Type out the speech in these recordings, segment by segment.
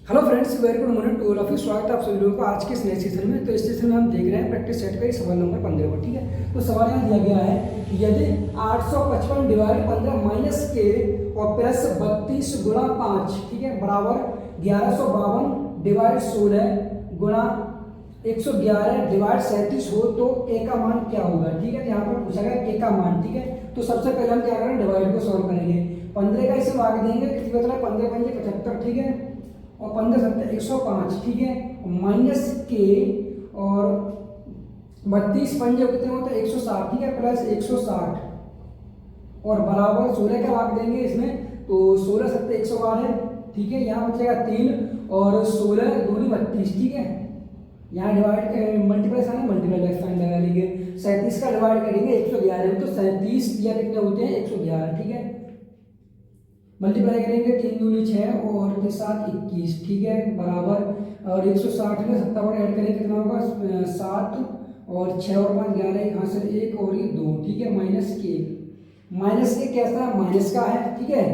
Hello friends, very good morning to all of you. स्वागत है आप सभी लोगों का आज के इस नए सेशन में। तो इस सेशन में हम देख रहे हैं प्रैक्टिस सेट का ही सवाल नंबर 15 को। ठीक है, तो सवाल यहाँ दिया गया है यदि 855 डिवाइड 15 माइनस के और प्लस 32 गुणा 5, ठीक है, बराबर 1152 डिवाइड 16 गुणा 111 डिवाइड 37 हो तो के का मान क्या होगा। ठीक है, यहाँ पर पूछा गया के का मान। ठीक है, तो सबसे पहले हम क्या करें, डिवाइड को सॉल्व करेंगे। 15 का इसे भाग देंगे, कितनी बचला, 15 पंजे 75, ठीक है, और 15 सत्तर 105, ठीक है, माइनस के और 32 पंजे कितने होते हैं 160, ठीक है, प्लस 160 और बराबर 16 का भाग देंगे इसमें, तो 16 सत्तर 112, ठीक है, यहाँ बचेगा 3 और 16 दूनी 32, ठीक है, यहाँ डिवाइड मल्टीप्लाई मल्टीप्लाई एक्सपेंड लगा लेंगे। 37 का डिवाइड करेंगे 111 में, तो 37 या कितने होते हैं 111, ठीक है, मल्टीप्लाई करेंगे 3 दूनी 6 और 7 21, ठीक है, बराबर और 160 में 70 ऐड करेंगे कितना होगा 7 और 6 और 5 11, यहाँ से 1 और ये 2, ठीक है, माइनस के कैसा माइनस का है, ठीक है,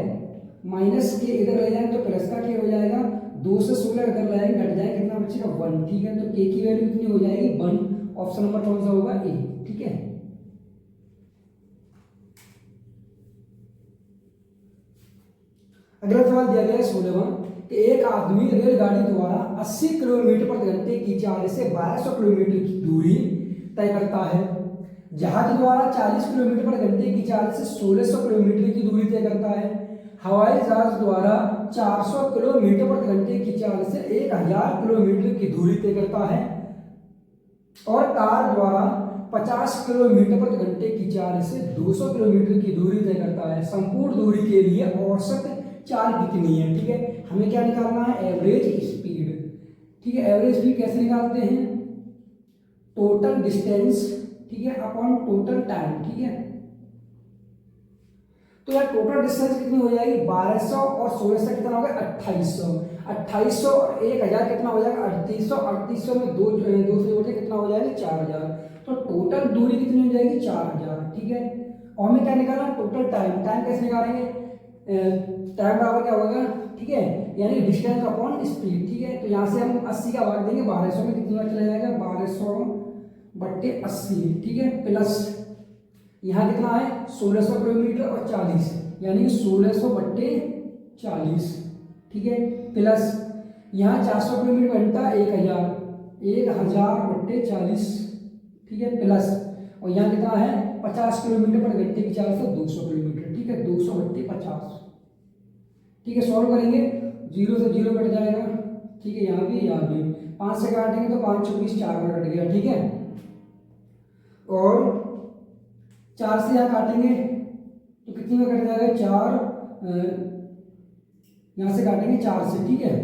माइनस के इधर ले जाएंगे तो प्लस का के हो जाएगा, 2 से 16 इधर लाएंगे घट जाएंगे कितना बचेगा 1, ठीक है, तो के की वैल्यू कितनी हो जाएगी 1। ऑप्शन नंबर कौन सा होगा ए, ठीक है। अगला सवाल दिया गया है 16वां कि एक आदमी रेलगाड़ी द्वारा 80 किलोमीटर प्रति घंटे की चाल से 1200 किलोमीटर की दूरी तय करता है। जहाज द्वारा 40 किलोमीटर प्रति घंटे की चाल से 1600 किलोमीटर की दूरी तय करता है। हवाई जहाज द्वारा 400 किलोमीटर प्रति घंटे की चाल से 1000 किलोमीटर की दूरी तय करता है और कार द्वारा 50 किलोमीटर प्रति घंटे की चाल से 200 किलोमीटर की दूरी तय करता है। संपूर्ण दूरी के लिए औसत चाल कितनी है। ठीक है, हमें क्या निकालना है, एवरेज स्पीड। ठीक है, एवरेज स्पीड कैसे निकालते हैं, टोटल डिस्टेंस, ठीक है, अपॉन टोटल टाइम। ठीक है, तो यार टोटल डिस्टेंस कितनी हो जाएगी 1200 और 1600 कितना हो गया 2800, 2800 और 1000 कितना हो जाएगा 3800, 3800 में दो से जोड़ते कितना हो जाएगा 4000, तो टोटल दूरी कितनी हो जाएगी 4000। ठीक है, और हमें क्या निकालना टोटल टाइम। टाइम कैसे निकालेंगे, टाइम बराबर क्या होगा, ठीक है, यानी डिस्टेंस अपॉन स्पीड। ठीक है, तो यहाँ से हम 80 का भाग देंगे 1200 में, कितनी बार चला जाएगा 1200/80, ठीक है, प्लस यहाँ कितना है 1600 किलोमीटर और 40, यानी 1600/40, ठीक है, प्लस यहाँ 400 किलोमीटर घंटा 1000/40, ठीक है, प्लस और यहाँ कितना है 50 किलोमीटर पर घंटे की चाल से 200 किलोमीटर, ठीक है, 200/50, ठीक है, सॉल्व करेंगे 0 से 0 कट जाएगा, ठीक है, यहाँ भी 5 से काटेंगे तो 5 24 4 बार कट गया, ठीक है, और 4 से यहाँ काटेंगे तो कितनी में कट जाएगा 4, यहाँ से काटेंगे 4 से, ठीक है,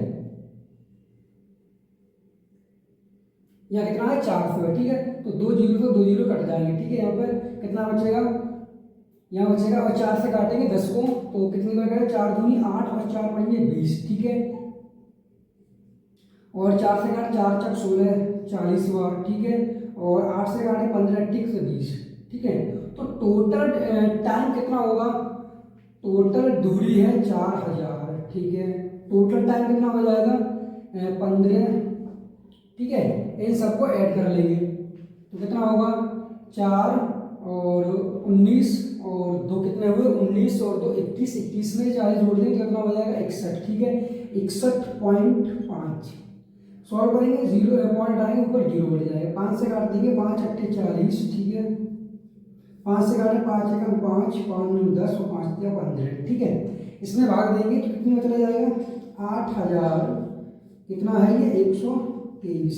यहाँ कितना है 400 है, ठीक है, तो 2 0 से 2 0 कट जाएंगे, ठीक है, यहाँ पर कितना बचेगा, यहाँ बचेगा और 4 से काटेंगे 10 को तो कितनी बार करें 4 दूनी 8 और 4 पंजे 20, ठीक है, और 4 से काटे 4 चक 16 40 बार, ठीक है, और 8 से काटे 15 ठीक से 20, ठीक है, तो टोटल टाइम कितना होगा, टोटल दूरी है 4000, ठीक है, टोटल टाइम कितना हो जाएगा 15, ठीक है, इन सबको ऐड कर लेंगे तो कितना होगा 4 और 19 और 2 कितने हुए 19 और 2 21, 21 में 40 जोड़ देंगे कितना हो जाएगा 61, ठीक है, 61.5। सॉल्व करेंगे 0 पॉइंट आएंगे ऊपर 0 बढ़ जाएगा, 5 से काट देंगे 5 8 40, ठीक है, 5 से काटे 5 1 5 5 9 10 और 5 3 15, ठीक है, इसमें भाग देंगे तो कितने में चला जाएगा 8000, कितना है ये 123,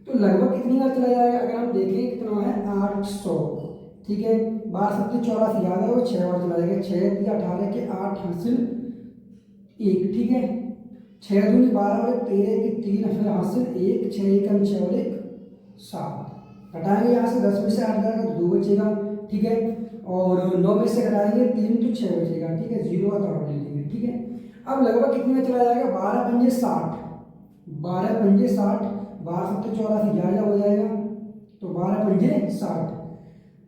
तो लगभग कितनी बार चला जाएगा, अगर हम देखें कितना है 800, ठीक है, 12 7 84 याद है वो 6 बार चला जाएगा, 6 18 के 8 हासिल 1, ठीक है, 6 दूनी 12 और 13 के 3 फिर हासिल 1, 6 1 6 और 1 7, घटाएंगे यहाँ से 10 में से 8 जाएगा तो 2 बचेगा, ठीक है, और 9 में से घटाएंगे 3 तो 6 बचेगा, ठीक है, 0 का तौर ले लेंगे, ठीक है, अब लगभग कितने में चला जाएगा 12 पंजे 60, 12 पंजे 60, 12 7 84 11 हो जाएगा, तो 12 पंजे 60,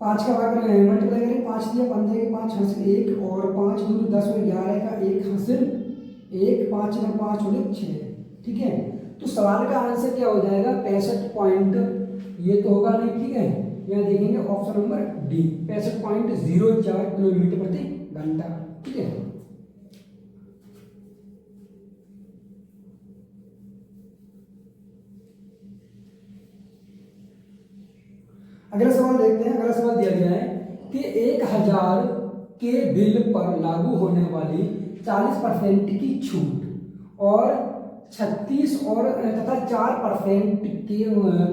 5 का भाग मल्टीप्लाई करें 5 दिया 15 के 5 हासिल 1 और 5 दूनी 10 और 11 का 1 हासिल 1, 5 में 5 और 1 6, ठीक है। तो सवाल का आंसर क्या हो जाएगा 65 पॉइंट, ये तो होगा नहीं, ठीक है। यहाँ देखेंगे ऑप्शन नंबर डी 65.04 किलोमीटर प्रति घंटा, ठीक है। अगला सवाल देखते हैं। अगला सवाल दिया गया है कि 1000 के बिल पर लागू होने वाली 40% की छूट और 36 और तथा 4% के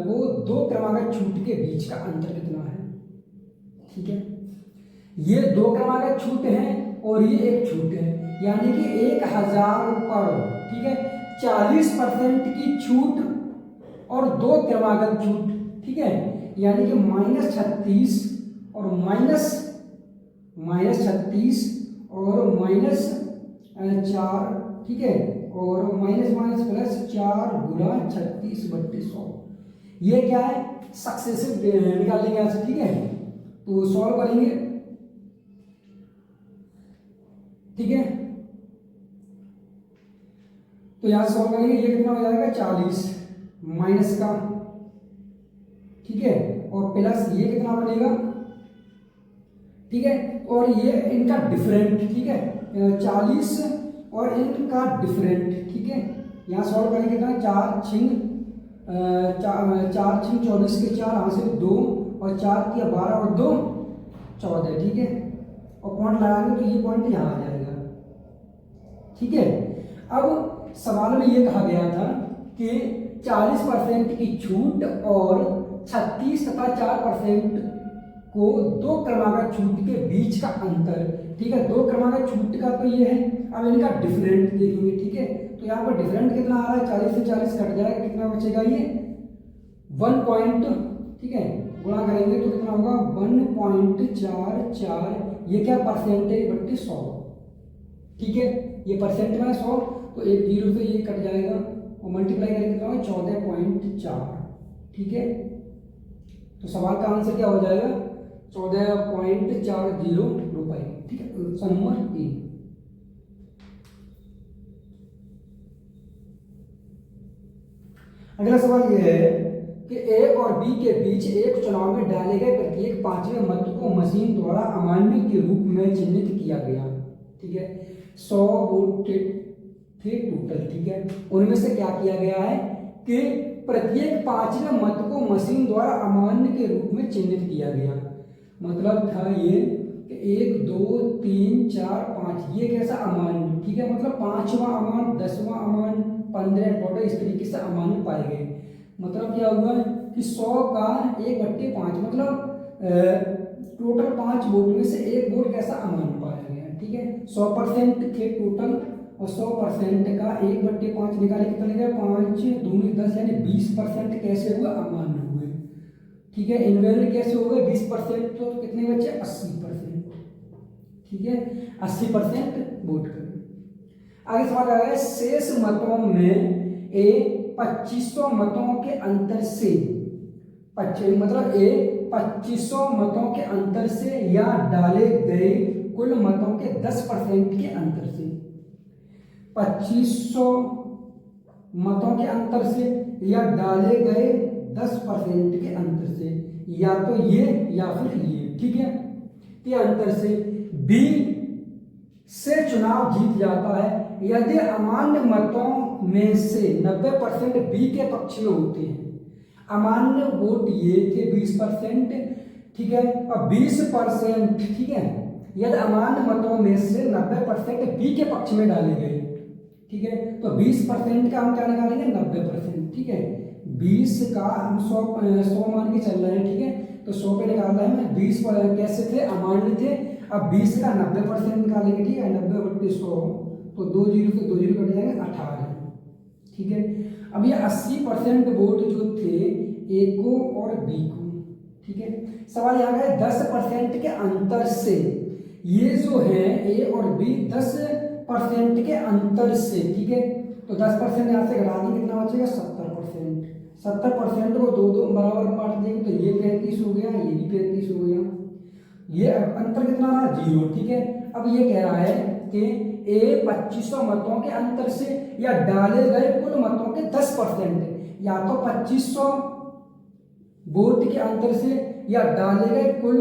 को 2 क्रमागत छूट के बीच का अंतर कितना है, ठीक है। ये 2 क्रमागत छूट है और ये एक छूट है, यानी कि 1000 पर, ठीक है, 40% की छूट और 2 क्रमागत छूट, ठीक है, यानी कि -36 और -36 और -4, ठीक है, और +4 गुना 36/100, ये क्या है सक्सेसिव निकालेंगे यहाँ से, ठीक है। तो सॉल्व करेंगे, ठीक है। तो यहां सॉल्व करेंगे, ये कितना हो जाएगा 40 माइनस का, ठीक है, और प्लस ये कितना बनेगा, ठीक है, और ये इनका डिफरेंट, ठीक है, 40 और इनका डिफरेंट, ठीक है। यहाँ सॉल्व करेंगे कितना 4 छिंग 40 के 4 यहाँ से 2 और 4 किया 12 और 2 14, ठीक है, और पॉइंट लगाएंगे तो ये पॉइंट यहाँ आ जाएगा, ठीक है। अब सवाल में ये कहा गया था कि 40% की छूट और 36 तथा 4% को 2 क्रमागत छूट के बीच का अंतर, ठीक है। 2 क्रमागत छूट का तो ये है, अब इनका डिफरेंट देखेंगे, ठीक है। तो यहाँ पर डिफरेंट कितना आ रहा है 40 से 40 कट जाएगा, कितना बचेगा ये 1 पॉइंट, ठीक है, गुणा करेंगे तो कितना होगा 1.44, ये क्या परसेंटेज बट्टे 100, ठीक है, ये परसेंट में 100, तो एक जीरो से ये कट जाएगा और मल्टीप्लाई करेंगे कितना होगा 14.4, ठीक है। तो सवाल का आंसर क्या हो जाएगा 14.40 रुपए, ठीक है, ऑप्शन नंबर ए। अगला सवाल यह है कि ए और बी के बीच एक चुनाव में डाले गए प्रत्येक 5वें मत को मशीन द्वारा अमान्य के रूप में चिन्हित किया गया, ठीक है। 100 वोट थे टोटल, ठीक है, उनमें से क्या किया गया है कि प्रत्येक 5वें मत को मशीन द्वारा अमान्य के रूप में चिन्हित किया गया। मतलब था ये कि 1 2 3 4 5 ये कैसा अमान्य, ठीक है, मतलब 5वां अमान्य 10वां अमान्य 15 टोटल इस तरीके से अमान्य पाए गए। मतलब क्या हुआ कि 100 का 1/5 मतलब टोटल 5 वोट में से 1 वोट कैसा अमान्य पाया गया, ठीक है। 100% थे टोटल और 100% का 1/5 निकाले कितने गए 5 दूनी 10 यानी 20% कैसे हुआ अमान्य हुए, ठीक है। इनवैलिड कैसे हो गए 20%, तो कितने बचे 80%, ठीक है, 80% वोट कर। आगे सवाल आ गया शेष मतों में ए 2500 मतों के अंतर से, मतलब ए 2500 मतों के अंतर से या डाले गए कुल मतों के 10% के अंतर से, 2500 मतों के अंतर से या डाले गए 10% के अंतर से, या तो ये या फिर ये, ठीक है, के अंतर से बी से चुनाव जीत जाता है यदि अमान्य मतों में से 90% बी के पक्ष में होते हैं। अमान्य वोट ये थे 20%, ठीक है, और 20%, ठीक है, यदि अमान्य मतों में से 90% बी के पक्ष में डाले गए, ठीक है, तो 20% का हम क्या निकालेंगे 90%, ठीक है। 20 का हम 100 मान के चल रहे हैं, ठीक है, तो 100 पे निकाल रहे हैं 20 कैसे थे अमान्य थे, अब 20 का 90% निकालेंगे, ठीक है, 90/100 तो 2 जीरो से 2 जीरो कट जाएंगे 18, ठीक है। अब ये 80% वोट जो थे ए को और बी को, ठीक है। सवाल यहाँ है 10% के अंतर से, ये जो है ए और बी 10% के अंतर से, ठीक है, तो 10% यहाँ से घटा देंगे कितना बचेगा 70%। 70% को 2 बराबर बांट देंगे तो ये 35 हो गया, ये भी 35 हो गया, ये अंतर कितना रहा 0, ठीक है। अब ये कह रहा है कि ए 2500 मतों के अंतर से या डाले गए कुल मतों 10%, या तो 2500 वोट के अंतर से या डाले गए कुल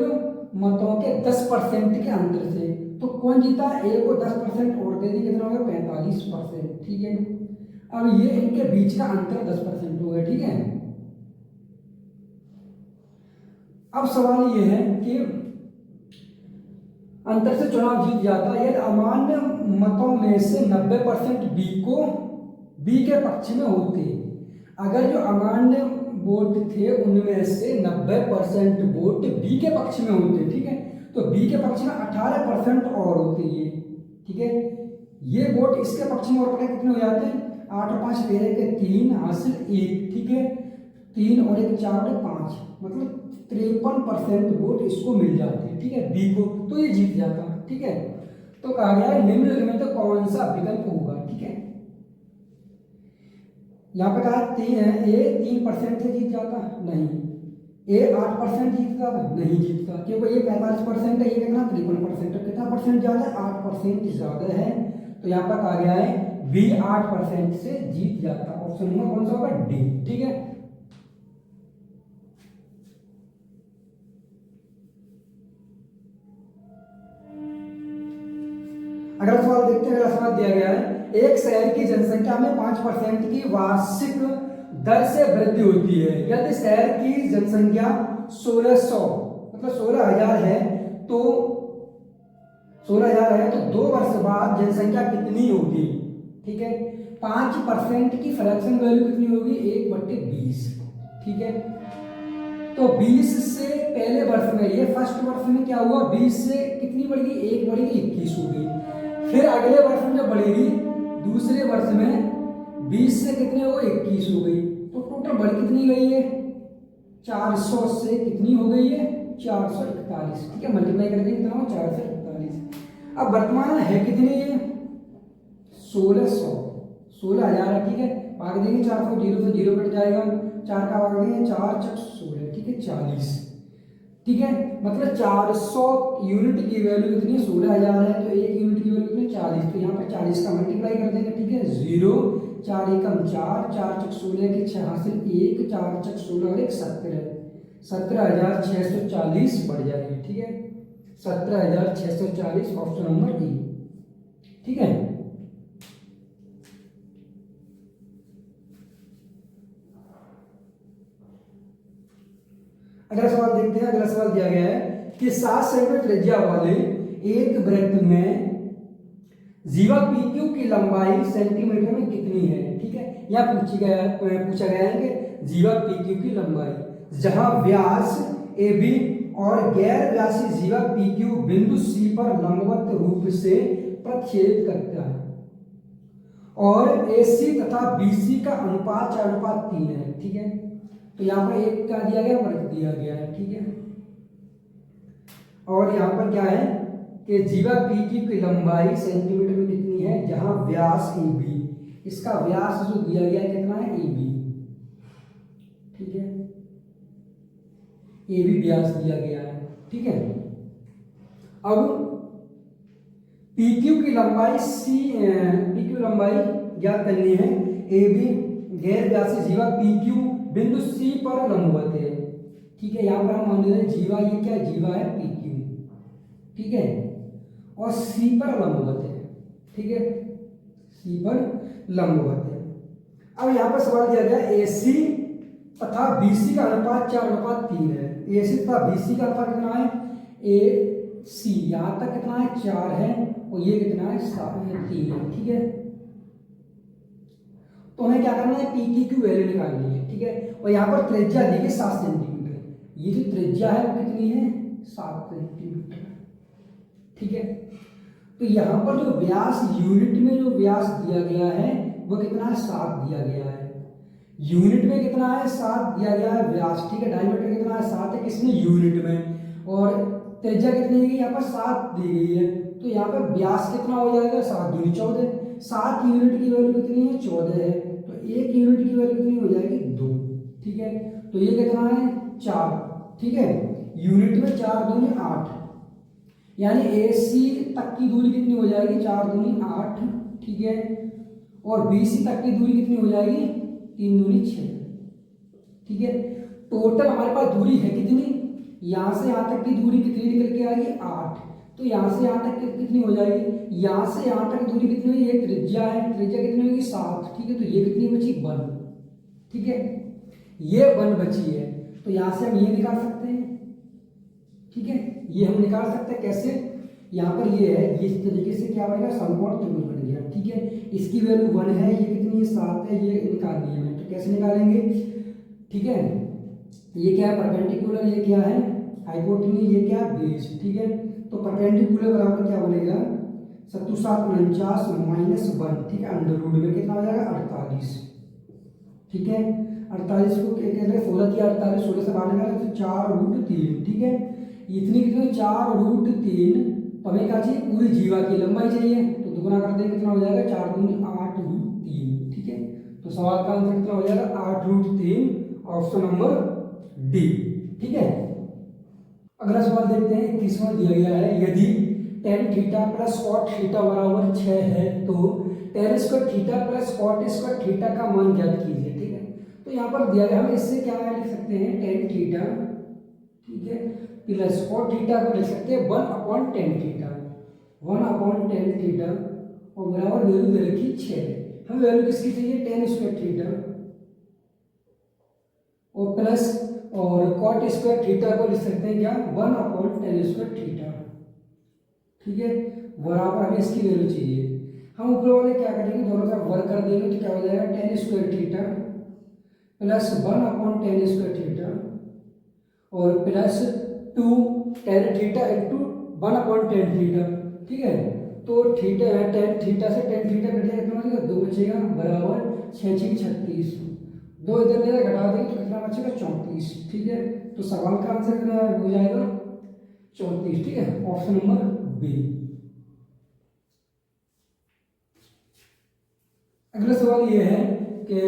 मतों के 10% के अंतर से। तो कौन जीता? ए को 10% और दे दी, कितना हो गया? 45%। ठीक है, अब ये इनके बीच का अंतर 10% हो गया। ठीक है, अब सवाल ये है कि अंतर से चुनाव जीत जाता है यदि अमान्य मतों में से 90% बी के पक्ष में होते। अगर जो अमान्य वोट थे उनमें से 90% वोट बी के पक्ष में होते, ठीक है, तो बी के पक्ष में 18% और होते ये। ठीक है, ये वोट इसके पक्ष में और पता कितने हो जाते हैं? 8 और 5 13 के 3 हासिल 1। ठीक है, 3 और 1 4 और 5, मतलब 53% वोट इसको मिल जाते हैं। ठीक है, बी को, तो ये जीत जाता। ठीक है, तो कहा गया है निम्नलिखित में तो कौन सा विकल्प होगा। ठीक है, यहाँ पे कहा ए 3% से जीत जाता, नहीं। ए 8% जीतता था, नहीं जीतता, क्योंकि ये 45% है, ये कितना? 53% है। कितना परसेंट ज्यादा है? 8% ज्यादा है। तो यहाँ पर कहा गया है बी 8% से जीत जाता। ऑप्शन नंबर कौन सा होगा? डी। ठीक है, अगला सवाल देखते हैं। अगला सवाल दिया गया है एक शहर की जनसंख्या में 5% की वार्षिक दर से वृद्धि होती है। यदि शहर की जनसंख्या 1600 मतलब 16,000 है तो 16,000 है तो 2 वर्ष बाद जनसंख्या कितनी होगी? ठीक है, 5% की फ्रैक्शन वैल्यू कितनी होगी? 1/20। ठीक है, तो 20 से पहले वर्ष में, ये फर्स्ट वर्ष में क्या हुआ? 20 से कितनी बढ़ेगी? 1 बढ़ेगी, 21 होगी। फिर अगले वर्ष में जब बढ़ेगी, दूसरे वर्ष में 20 से कितने हो गए? 21 हो गई। तो टोटल बढ़ कितनी गई है? 400 से कितनी हो गई है? 441। ठीक है, मल्टीप्लाई कर देंगे कितना हो? 441। अब वर्तमान में है कितनी है? 1600, 16,000 है। ठीक है, भाग देंगे 400, 0 से 0 कट जाएगा, 4 का भाग देंगे 4 × 16। ठीक है, 40। ठीक है, मतलब 400 यूनिट की वैल्यू कितनी है? 16,000 है, तो 1 यूनिट की वैल्यू कितनी? 40। तो यहाँ पर 40 का मल्टीप्लाई कर देंगे। ठीक है, 0 4 एकम 4, 4 × 16 की 6 हासिल 1, 4 × 16 और 1 17, 17,640 बढ़ जाएगी। ठीक है, 17,640 ऑप्शन नंबर ए। ठीक है, अगला सवाल देखते हैं। अगला सवाल दिया गया है कि 7 सेंटीमीटर त्रिज्या वाले एक वृत्त में जीवा PQ की लंबाई सेंटीमीटर में कितनी है? ठीक है, यह पूछा गया है कि जीवा PQ की लंबाई, जहां व्यास AB और गैर व्यासी जीवा PQ बिंदु C पर लंबवत रूप से प्रतिच्छेद करता है और AC तथा BC का अनुपात 4:3 है। ठीक है, तो यहाँ पर एक क्या दिया गया? वृत्त दिया गया है। ठीक है, और यहाँ पर क्या है कि जीवा PQ की लंबाई सेंटीमीटर में कितनी है? जहां व्यास AB, इसका व्यास जो दिया गया है कितना है? AB। ठीक है, AB व्यास दिया गया है। ठीक है, अब PQ की लंबाई PQ लंबाई ज्ञात करनी है। AB गैर व्यासी जीवा PQ बिंदु C पर लंबवत है। ठीक है, यहाँ पर हम मान लेते हैं जीवा, ये क्या है? जीवा है PQ। ठीक है, और C पर लंबवत है। ठीक है, C पर लंबवत है। अब यहाँ पर सवाल दिया गया AC तथा BC का अनुपात 4:3 है। AC तथा BC का अनुपात कितना है? AC यहाँ तक कितना है? 4 है, और ये कितना है? 3 है। ठीक है, तो हमें क्या करना है? PQ की वैल्यू निकालनी है। ठीक है, और यहाँ पर त्रिज्या दी गई 7 सेंटीमीटर। ये जो त्रिज्या है वो कितनी है? 7 सेंटीमीटर। ठीक है, तो यहाँ पर जो व्यास यूनिट में जो व्यास दिया गया है वो कितना है? 7 दिया गया है। यूनिट में कितना है? 7 दिया गया है व्यास। ठीक है, डायमीटर कितना है? 7 है, किसमें? यूनिट में। और त्रिज्या कितनी दी गई? यहाँ पर 7 दी गई है, तो यहाँ पर व्यास कितना हो जाएगा? 7 दूनी 14। 7 यूनिट की वैल्यू कितनी है? 14 है, तो 1 यूनिट की वैल्यू कितनी हो जाएगी? 2। ठीक है, तो ये कितना है? 4। ठीक है, यूनिट में 4 दूनी 8, यानी AC तक की दूरी कितनी हो जाएगी? 4 दूनी 8। ठीक है, और BC तक की दूरी कितनी हो जाएगी? 3 दूनी 6, ठीक है। टोटल हमारे पास दूरी है कितनी, यहाँ से यहाँ तक की दूरी कितनी निकल के आएगी 8, तो यहाँ से यहाँ तक कितनी हो जाएगी, यहाँ से यहाँ तक दूरी कितनी हुई, ये त्रिज्या है, त्रिज्या कितनी होगी 7, ठीक है। तो ये कितनी बची 1, ठीक है, ये 1 बची है। तो यहाँ से हम ये निकाल सकते हैं, ठीक है, ये हम निकाल सकते हैं कैसे, यहाँ पर ये है, ये इस तरीके से क्या बनेगा, समकोण त्रिभुज बन गया, ठीक है। इसकी वैल्यू 1 है, ये कितनी है 7 है, ये निकालनी है, तो कैसे निकालेंगे, ठीक है। ये क्या है परपेंडिकुलर, ये क्या है हाइपोटेन्यूज, ये क्या है बेस, ठीक है। तो परपेंडिकुलर बराबर क्या बनेगा 7 7 49 -1, ठीक है, अंडर रूट में कितना हो जाएगा 48, ठीक है। 48 को क्या कहते हैं 16 की 48, 16 से बाहर निकाले तो 4√3, ठीक है। इतनी कितनी 4√3, तो हमें क्या चाहिए पूरी जीवा की लंबाई चाहिए, तो दुगुना कर देंगे कितना हो जाएगा 4 दूनी 8√3, ठीक है। तो सवाल का आंसर कितना हो जाएगा 8√3, ऑप्शन नंबर डी, ठीक है। अगला सवाल देखते हैं, 21वां दिया गया है, यदि tan theta plus cot theta बराबर 6 है तो tan square theta plus cot square theta का मान ज्ञात कीजिए, ठीक है। तो यहाँ पर दिया गया, हम इससे क्या लिख सकते हैं tan थीटा, ठीक है, प्लस cot थीटा को लिख सकते हैं 1/tan थीटा, 1/tan थीटा, और बराबर वैल्यू दे रखी 6, हमें वैल्यू किसकी चाहिए tan स्क्वायर थीटा, और प्लस और cot स्क्वायर थीटा को लिख सकते हैं क्या 1/tan स्क्वायर थीटा, ठीक है, बराबर हमें इसकी वैल्यू चाहिए। हम ऊपर वाले क्या करेंगे, दोनों तरफ वर्ग कर देंगे, तो क्या हो जाएगा tan square theta plus 1/tan square theta और plus 2 tan theta into 1/tan theta, ठीक है। तो थीटा tan थीटा से tan थीटा कट जाएगा, कितना बचेगा 2 बचेगा, बराबर 6 6 36, 2 इधर ले घटा देंगे तो कितना बचेगा 34, ठीक है। तो सवाल का आंसर कितना हो जाएगा 34, ठीक है, ऑप्शन नंबर बी। अगला सवाल ये है कि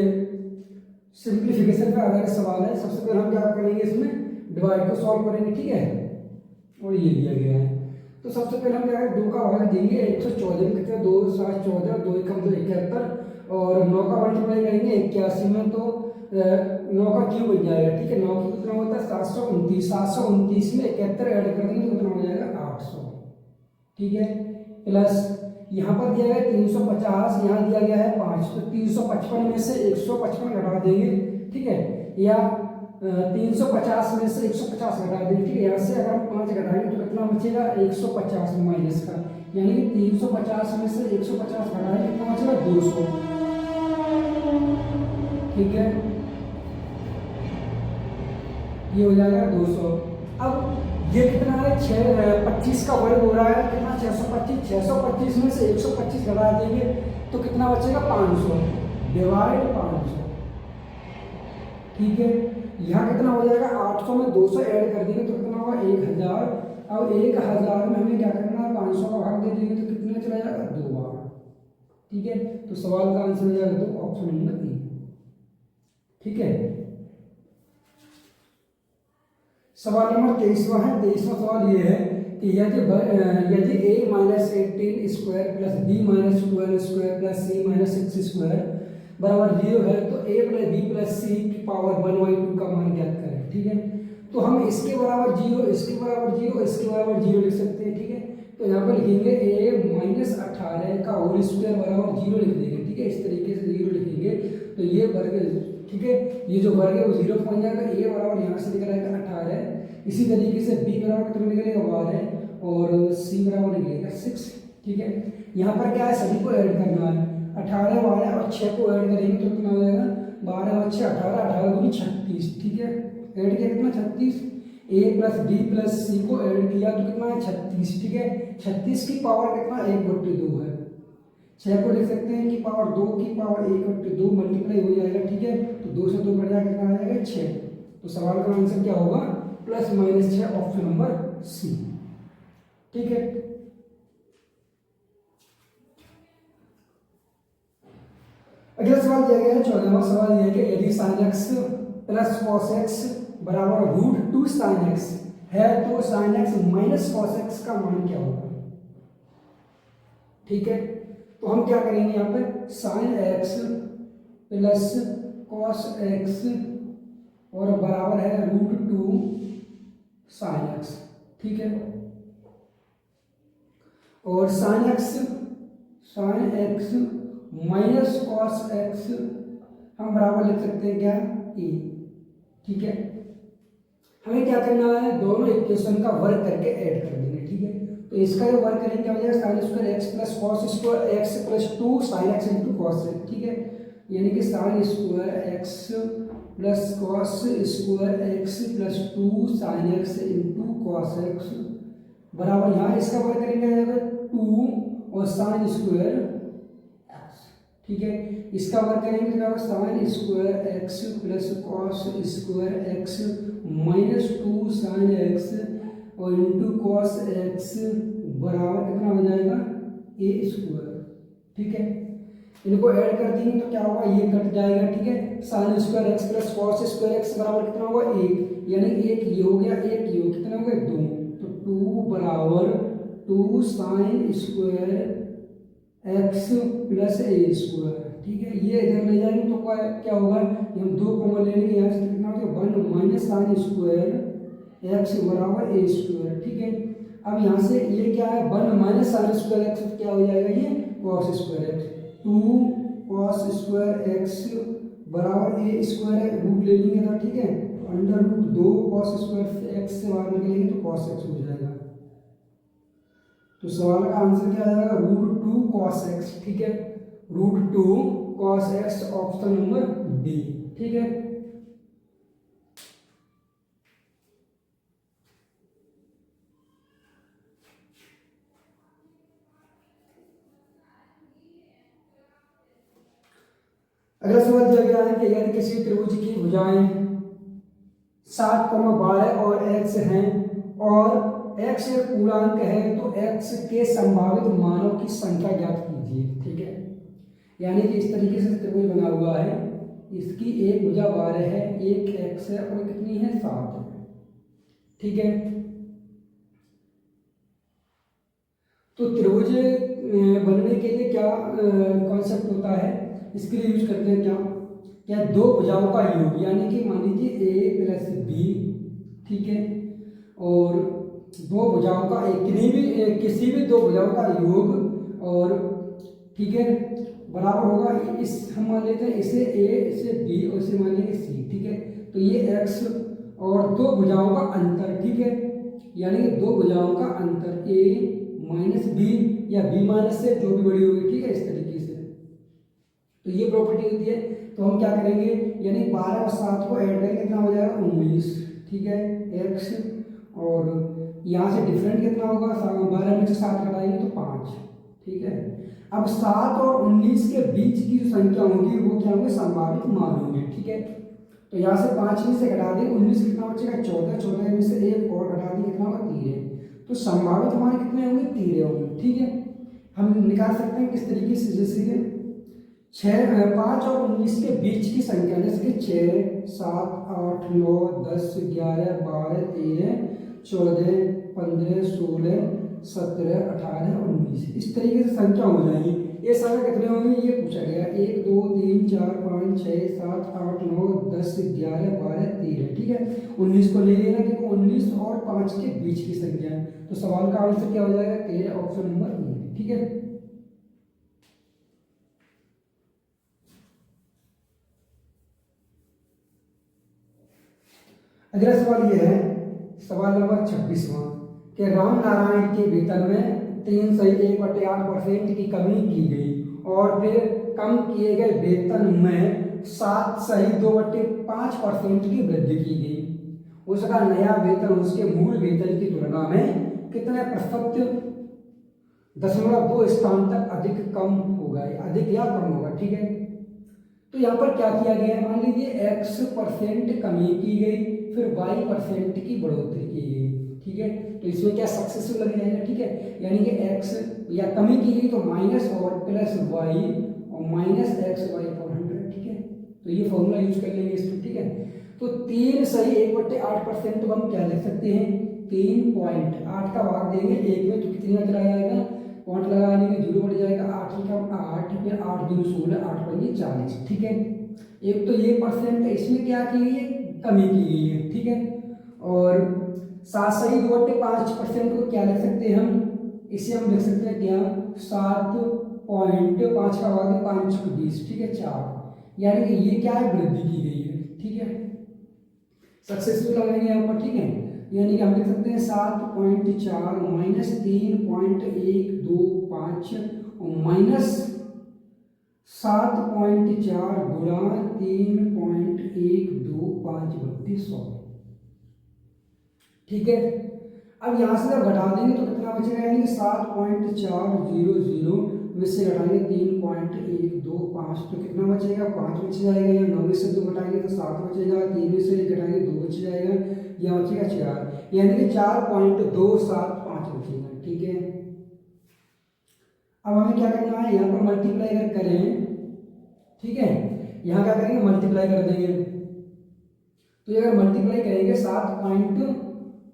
सिंप्लीफिकेशन का आधारित सवाल है। सबसे पहले हम क्या करेंगे, इसमें डिवाइड को सॉल्व करेंगे, ठीक है, और ये दिया गया है। तो सबसे पहले हम क्या करेंगे 2 का भाग देंगे 114 में, कितना 2 7 14, 2 1 71, और 9 का मल्टीप्लाई करेंगे 81 में, तो 9 का क्यूब बन जाएगा, ठीक है। 9 क्यूब कितना होता है 729, 729 में 71 ऐड कर देंगे तो कितना हो जाएगा 800, ठीक है। प्लस यहाँ पर दिया गया 350, यहाँ दिया गया है 5, तो 355 में से 155 घटा देंगे, ठीक है, या 350 में से 150 घटा देंगे, ठीक है। यहाँ से अगर हम 5 घटाएंगे तो कितना बचेगा 150 माइनस का, यानी कि 350 में से 150 घटाएंगे कितना बचेगा 200, ठीक है, ये हो जाएगा 200। अब ये कितना है 25 का वर्ग हो रहा है, कितना 625, 625 में से 125 घटा देंगे तो कितना बचेगा 500, डिवाइड 500, ठीक है। यहाँ कितना हो जाएगा 800 में 200 ऐड कर देंगे तो कितना होगा 1000, अब 1000 में हमें क्या करना है 500 का भाग दे देंगे तो कितना चला जाएगा 2 बार, ठीक है। तो सवाल का आंसर हो जाएगा 2, ऑप्शन नंबर ए, ठीक है। सवाल नंबर 23वां है। 23वां सवाल ये है कि यदि a minus 18 square plus b minus 12 square plus c minus 6 square बराबर 0 है तो a plus b plus c की पावर 1/2 का मान ज्ञात करें, ठीक है। तो हम इसके बराबर 0, इसके बराबर 0, इसके बराबर 0 लिख सकते हैं, ठीक है। तो यहाँ पर लिखेंगे a माइनस 18 का होल स्क्वायर बराबर 0 लिख देंगे, ठीक है, इस तरीके से 0 लिखेंगे तो ये वर्ग, ठीक है, ये जो वर्ग है वो 0 पहुंच जाएगा, a बराबर यहाँ से निकल आएगा 18, इसी तरीके से b बराबर कितना निकलेगा 12 और c बराबर निकलेगा 6, ठीक है। यहाँ पर क्या है सभी को ऐड करना है, 18 12 और 6 को ऐड करेंगे तो कितना हो जाएगा 12 और 6 18, 18 दूनी 36, ठीक है, ऐड किया कितना 36, a plus b plus c को ऐड किया तो कितना है 36, ठीक है। 36 की पावर कितना 1/2 है, 6 को लिख सकते हैं कि पावर 2 की पावर 1/2 मल्टीप्लाई हो जाएगा, ठीक है। तो 2 से 2 बढ़ जाएगा कितना आ जाएगा 6, तो सवाल का आंसर क्या होगा plus minus 6, option number C, ठीक है। अगला सवाल दिया गया है 14वां सवाल यह है कि यदि sin x plus cos x बराबर √2 sin x है तो sin x minus cos x का मान क्या होगा, ठीक है। तो हम क्या करेंगे यहाँ पे sin x plus cos x और बराबर है √2 साइन एक्स, ठीक है। और sine x minus cos x हम बराबर लिख सकते हैं क्या, ए, ठीक है। हमें क्या करना है, दोनों इक्वेशन का वर्क करके ऐड कर देंगे, ठीक है। तो इसका जो वर्क करेंगे क्या हो जाएगा, sine square x plus cos square x plus 2 sine x into cos x, ठीक है। यानी कि sine square x plus cos square x plus 2 sine x into cos x बराबर, यहाँ इसका वर्क करेंगे 2 और साइन स्क्वायर एक्स, ठीक है। इसका वर्क करेंगे क्या होगा, sine square x plus cos square x minus 2 sine x और इंटू कॉस एक्स बराबर कितना हो जाएगा, ए स्क्वायर, ठीक है। इनको ऐड कर देंगे तो क्या होगा, ये कट जाएगा, ठीक है। Sine square x plus cos square x बराबर कितना होगा, 1, यानी एक ये हो गया, एक ये हो, कितना हो गया 2, तो 2 बराबर 2 साइन स्क्वायर एक्स प्लस ए स्क्वायर, ठीक है। ये इधर ले जाएंगे तो क्या होगा, हम 2 कॉमन ले लेंगे, यहाँ से कितना हो गया 1 माइनस साइन स्क्वायर एक्स बराबर ए स्क्वायर, ठीक है। अब यहाँ से ये क्या है, 1 माइनस साइन स्क्वायर एक्स क्या हो जाएगा, ये cos square x, 2 cos square x बराबर ए स्क्वायर है, रूट ले लेंगे तो, ठीक है। Under root 2 cos square x से बाहर निकलेंगे तो कॉस एक्स हो जाएगा। तो सवाल का आंसर क्या आ जाएगा, √2 कॉस एक्स, ठीक है। √2 cos x option number D, ठीक है। अगला सवाल दिया गया है कि यदि किसी त्रिभुज की भुजाएं 7,12 और x हैं और x एक पूर्णांक है तो x के संभावित मानों की संख्या ज्ञात कीजिए, ठीक है। यानी कि इस तरीके से त्रिभुज बना हुआ है, इसकी एक भुजा 12 है, एक x है और कितनी है 7 है, ठीक है। तो त्रिभुज बनने के लिए क्या कॉन्सेप्ट होता है, इसके लिए यूज करते हैं क्या दो भुजाओं का योग, यानी कि मान लीजिए a प्लस बी, ठीक है। और दो भुजाओं का किसी भी दो भुजाओं का योग, और ठीक है बराबर होगा, इस हम मान लेते हैं इसे a इसे b और इसे मान लेंगे c, ठीक है। तो ये x और दो भुजाओं का अंतर, ठीक है, यानी कि दो भुजाओं का अंतर a माइनस बी या b माइनस से जो भी बड़ी होगी, ठीक है, इस तरीके से। तो ये प्रॉपर्टी होती है। तो हम क्या करेंगे, यानी 12 और 7 को ऐड करेंगे कितना हो जाएगा 19, ठीक है, x, और यहाँ से डिफरेंट कितना होगा, 12 में से 7 घटाएंगे तो 5, ठीक है। अब 7 और 19 के बीच की जो संख्या होगी वो क्या होंगे, संभावित मान होंगे, ठीक है। तो यहाँ से 5 में से घटा देंगे 19 कितना बचेगा 14, 14 में से एक और घटा देंगे कितना होगा 13, तो संभावित मान कितने होंगे 13 होंगे, ठीक है। हम निकाल सकते हैं किस तरीके से, जैसे कि 5 और 19 के बीच की संख्या, जैसे कि 6, 7, 8, 9, 10, 11, 12, 13, 14, 15, 16, 17, 18, 19, इस तरीके से संख्या हो जाएगी। ये संख्या कितने होंगे ये पूछा गया, 1, 2, 3, 4, 5, 6, 7, 8, 9, 10, 11, 12, 13, ठीक है। 19 को ले लेना क्योंकि 19 और 5 के बीच की संख्या है। तो सवाल का आंसर क्या हो जाएगा, क्लियर ऑप्शन नंबर ए, ठीक है। अगला सवाल ये है, सवाल नंबर 26वां, कि राम नारायण के वेतन में 3.1/8% की कमी की गई और फिर कम किए गए वेतन में 7.2/5% की वृद्धि की गई। उसका नया वेतन उसके मूल वेतन की तुलना में कितने प्रतिशत .2 स्थान तक अधिक कम होगा, अधिक या कम होगा, ठीक है। तो यहाँ पर क्या किया गया है, मान लीजिए x% कमी की गई, फिर y% की बढ़ोतरी की गई, ठीक है। तो इसमें क्या सक्सेसिव लग जाएगा, ठीक है, यानी कि x या कमी की गई तो माइनस और प्लस y और माइनस XY/100, ठीक है। तो ये फॉर्मूला यूज कर लेंगे इसमें, ठीक है। तो 3.1/8% तो हम क्या लिख सकते हैं, 3.8 का भाग देंगे 1 में तो कितना चला जाएगा, पॉइंट लगा लेंगे 0 बढ़ जाएगा, 8 ही कम 8, फिर 8 दूनी 16, 8 पंजे 40, ठीक है। एक तो ये परसेंट है, इसमें क्या की गई है, कमी की गई है, ठीक है। और 7/5% को क्या लिख सकते हैं हम, इसे हम लिख सकते हैं क्या, 7.5 का भाग 5 को 20, ठीक है, 4, यानी कि ये क्या है, वृद्धि की गई है, ठीक है। सक्सेसफुल लगाएंगे यहाँ पर, ठीक है, यानी कि हम लिख सकते हैं 7.4 माइनस 3.125 और माइनस 7.4 गुणा 3.125/100, ठीक है। अब यहाँ से जब घटा देंगे तो कितना बचेगा, यानी कि 7.400 में से घटाएंगे 3.125 तो कितना बचेगा, 5 बच जाएगा। या 9 में से 2 घटाएंगे तो 7 बचेगा, 3 में से 1 घटाएंगे 2 बच जाएगा, यहाँ बचेगा 4, यानी कि 4.275 बचेगा, ठीक है। अब हमें क्या करना है, यहाँ पर मल्टीप्लाई अगर करें, ठीक है, यहाँ क्या करेंगे, मल्टीप्लाई कर देंगे। तो अगर मल्टीप्लाई करेंगे 7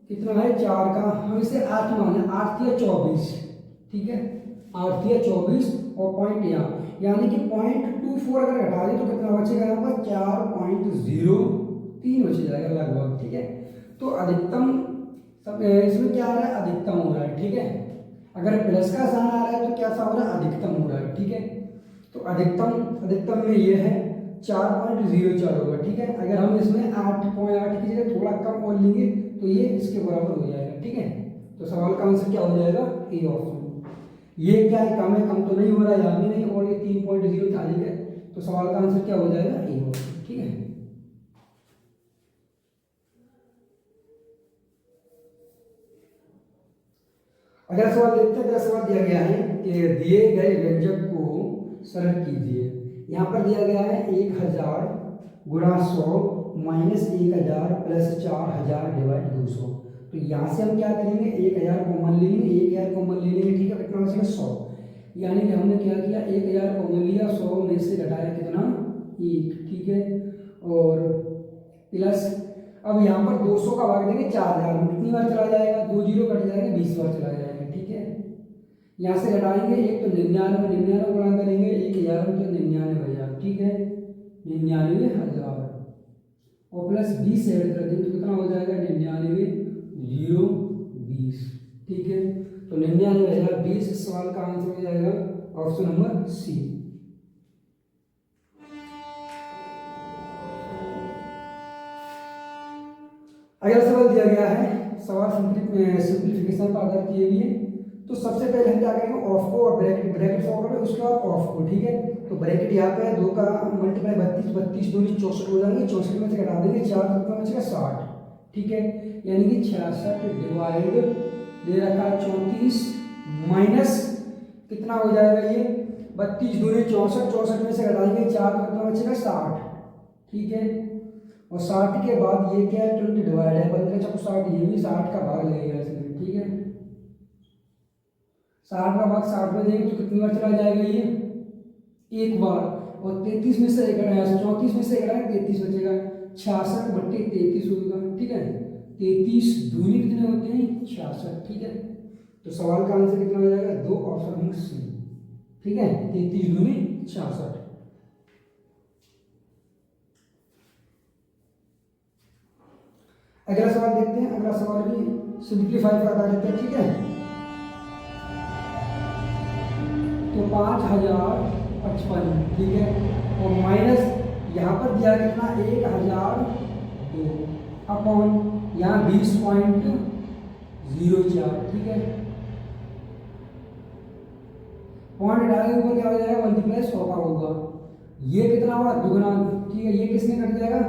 कितना है 4 का, हम इसे 8 माने, 8 या 24, ठीक है, 8 या 24 और पॉइंट यहाँ, यानी कि 0.24 अगर घटा दें तो कितना बचेगा, यहाँ पर 4.03 बच जाएगा लगभग, ठीक है। तो अधिकतम सब इसमें क्या आ रहा है, अधिकतम हो रहा है, ठीक है। अगर प्लस का साइन आ रहा है तो क्या सा हो रहा है, अधिकतम हो रहा है, ठीक है। तो अधिकतम में ये है 4.04 होगा, ठीक है। अगर हम इसमें 8.8 की जगह थोड़ा कम और लेंगे तो ये इसके बराबर हो जाएगा, ठीक है। तो सवाल का आंसर क्या हो जाएगा, ए ऑप्शन। ये क्या है, कम है, कम तो नहीं हो रहा है, यहाँ भी नहीं, और ये 3.0 है, तो सवाल का आंसर क्या हो जाएगा, ए ऑप्शन, ठीक है। अगला सवाल देखते हैं। अगला सवाल दिया गया है कि दिए गए व्यंजक को सरल कीजिए। यहाँ पर दिया गया है 1000 गुणा 100 माइनस 1000 प्लस 4000 डिवाइड 200। तो यहाँ से हम क्या करेंगे, 1000 कॉमन ले लेंगे, 1000 कॉमन ले लेंगे, ठीक है, कितना बचेगा 100, यानी कि हमने क्या किया, 1000 कॉमन लिया, 100 में से घटाया कितना 1, ठीक है, और प्लस अब यहाँ पर 200 का भाग देंगे 4000 में, कितनी बार चला जाएगा, 2 जीरो कट जाएंगे, 20 बार चला जाएगा, ठीक है। यहाँ से घटाएंगे एक तो 99 गुणा करेंगे 1000 तो 99,000, ठीक है, 99,000 और प्लस 20 ऐड कर देंगे तो कितना हो जाएगा, 99,020, ठीक है। तो 99,020 इस सवाल का आंसर हो जाएगा ऑप्शन नंबर सी। अगला सवाल दिया गया है, सवाल सिंप्लीफिकेशन पर आधारित किए हुए। तो सबसे पहले हम क्या करेंगे, ऑफ को और ब्रैकेट सॉल्व करेंगे, उसके बाद ऑफ को, ठीक है। तो ब्रैकेट यहाँ पे 2 का मल्टीप्लाई 32 दूनी 64 हो जाएंगे, 64 में से घटा देंगे 4 तो कितना बचेगा 60, ठीक है, यानी कि 66 डिवाइड दे रखा 34 माइनस कितना हो जाएगा, ये 32 दूनी 64, 64 में से घटाएंगे 4 तो कितना बचेगा 60, ठीक है। और 60 के बाद ये क्या है, 20 डिवाइड है 15 चौको 60, ये भी 60 का भाग लगेगा इसमें, ठीक है। 60 का भाग 60 में देंगे तो कितनी बार चला जाएगा, ये एक बार, और 33 में से 34 में से 33 बचेगा, 66/33 होगा, ठीक है। 33 दूनी कितने होते हैं 66, ठीक है। तो सवाल का आंसर कितना हो जाएगा, 2 ऑप्शन नंबर सी, ठीक है, 33 दूनी 66। अगला सवाल देखते हैं। अगला सवाल भी सिंप्लीफाई पर आधारित है, ठीक है। तो 5055, ठीक है, और माइनस यहाँ पर दिया कितना 1002 अपॉन यहाँ 20.04, ठीक है। पॉइंट डालेंगे ऊपर क्या हो जाएगा, मल्टीप्लाई 100 का होगा, ये कितना होगा दुगना, ठीक है, ये किसमें कट जाएगा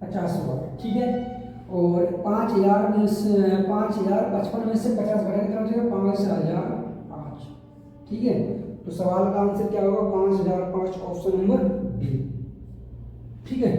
50 बार, ठीक है। और 5000 में से 5055 में से 50 घटा कितना हो जाएगा 5005, ठीक है। तो सवाल का आंसर क्या होगा 5005, ऑप्शन नंबर डी, ठीक है।